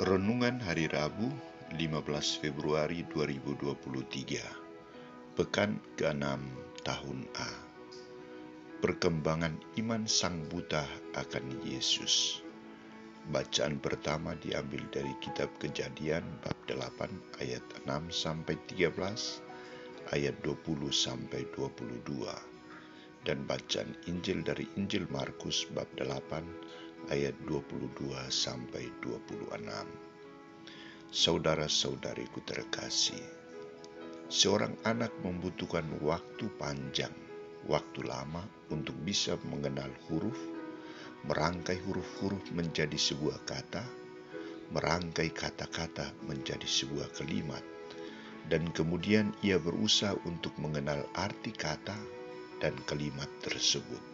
Renungan Hari Rabu, 15 Februari 2023, Pekan ke-6 Tahun A. Perkembangan iman sang buta akan Yesus. Bacaan pertama diambil dari kitab Kejadian bab 8 ayat 6-13, ayat 20-22, dan bacaan Injil dari Injil Markus bab 8 ayat 22-26. Saudara-saudariku terkasih, seorang anak membutuhkan waktu panjang, waktu lama untuk bisa mengenal huruf, merangkai huruf-huruf menjadi sebuah kata, merangkai kata-kata menjadi sebuah kalimat, dan kemudian ia berusaha untuk mengenal arti kata dan kalimat tersebut.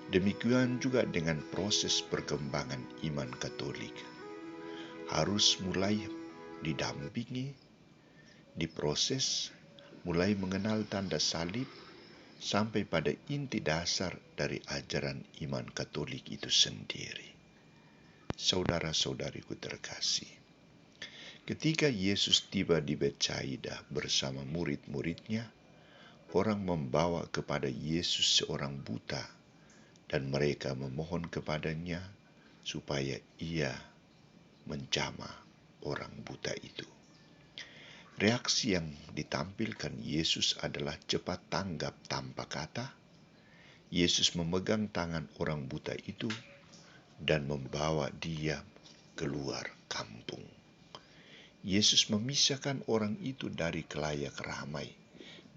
Demikian juga dengan proses perkembangan iman Katolik. Harus mulai didampingi, diproses, mulai mengenal tanda salib, sampai pada inti dasar dari ajaran iman Katolik itu sendiri. Saudara-saudariku terkasih, ketika Yesus tiba di Betsaida bersama murid-muridnya, orang membawa kepada Yesus seorang buta, dan mereka memohon kepadanya supaya ia menjamah orang buta itu. Reaksi yang ditampilkan Yesus adalah cepat tanggap tanpa kata. Yesus memegang tangan orang buta itu dan membawa dia keluar kampung. Yesus memisahkan orang itu dari kelayak ramai,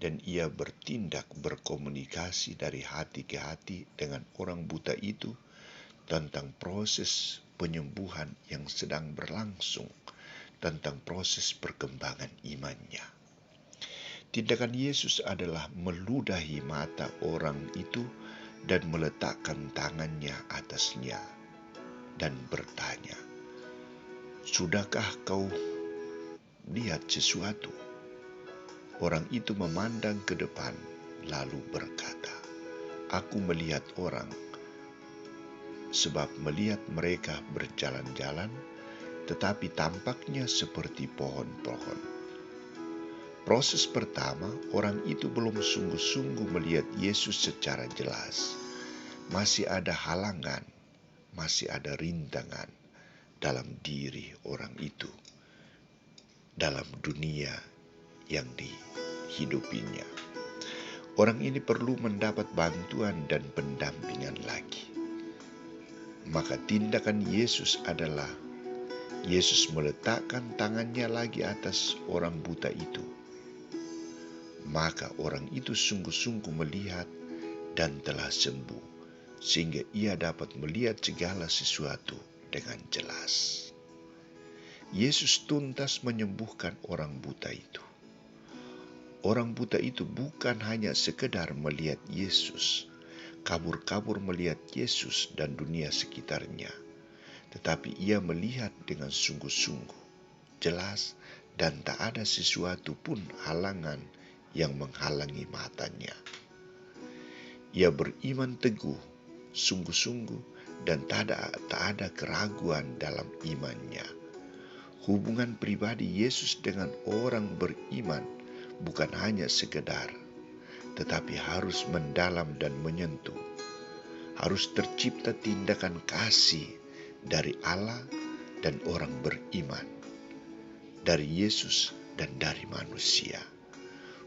dan ia bertindak berkomunikasi dari hati ke hati dengan orang buta itu tentang proses penyembuhan yang sedang berlangsung, tentang proses perkembangan imannya. Tindakan Yesus adalah meludahi mata orang itu dan meletakkan tangannya atasnya dan bertanya, "Sudahkah kau lihat sesuatu?" Orang itu memandang ke depan lalu berkata, "Aku melihat orang, sebab melihat mereka berjalan-jalan, tetapi tampaknya seperti pohon-pohon." Proses pertama, orang itu belum sungguh-sungguh melihat Yesus secara jelas. Masih ada halangan, masih ada rintangan dalam diri orang itu, dalam dunia yang dihidupinya. Orang ini perlu mendapat bantuan dan pendampingan lagi. Maka tindakan Yesus adalah Yesus meletakkan tangannya lagi atas orang buta itu. Maka orang itu sungguh-sungguh melihat dan telah sembuh, sehingga ia dapat melihat segala sesuatu dengan jelas. Yesus tuntas menyembuhkan orang buta itu. Orang buta itu bukan hanya sekedar melihat Yesus, kabur-kabur melihat Yesus dan dunia sekitarnya, tetapi ia melihat dengan sungguh-sungguh, jelas, dan tak ada sesuatu pun halangan yang menghalangi matanya. Ia beriman teguh, sungguh-sungguh, dan tak ada keraguan dalam imannya. Hubungan pribadi Yesus dengan orang beriman bukan hanya sekedar, tetapi harus mendalam dan menyentuh. Harus tercipta tindakan kasih dari Allah dan orang beriman, dari Yesus dan dari manusia.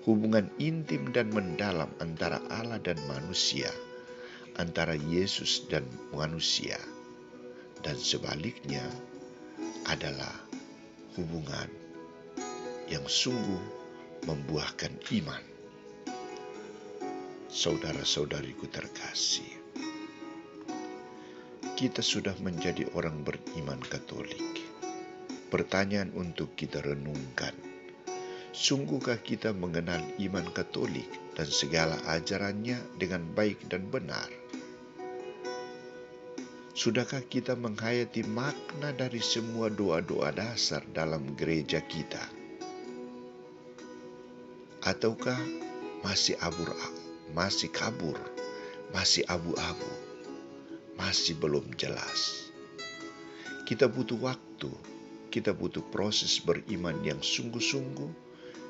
Hubungan intim dan mendalam antara Allah dan manusia, antara Yesus dan manusia, dan sebaliknya adalah hubungan yang sungguh membuahkan iman. Saudara-saudariku terkasih, kita sudah menjadi orang beriman Katolik. Pertanyaan untuk kita renungkan, sungguhkah kita mengenal iman Katolik dan segala ajarannya dengan baik dan benar? Sudahkah kita menghayati makna dari semua doa-doa dasar dalam gereja kita? Ataukah masih kabur, masih abu-abu, masih belum jelas? Kita butuh waktu, kita butuh proses beriman yang sungguh-sungguh,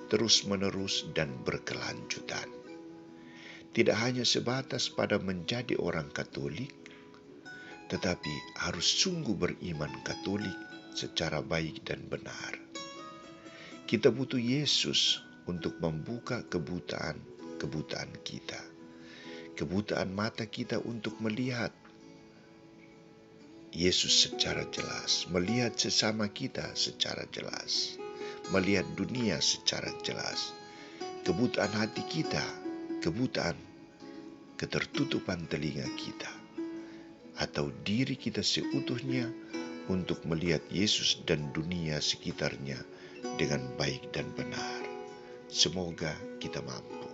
terus-menerus dan berkelanjutan. Tidak hanya sebatas pada menjadi orang Katolik, tetapi harus sungguh beriman Katolik secara baik dan benar. Kita butuh Yesus untuk membuka kebutaan kita. Kebutaan mata kita untuk melihat Yesus secara jelas, melihat sesama kita secara jelas, melihat dunia secara jelas. Kebutaan hati kita, kebutaan ketertutupan telinga kita, atau diri kita seutuhnya untuk melihat Yesus dan dunia sekitarnya dengan baik dan benar. Semoga kita mampu.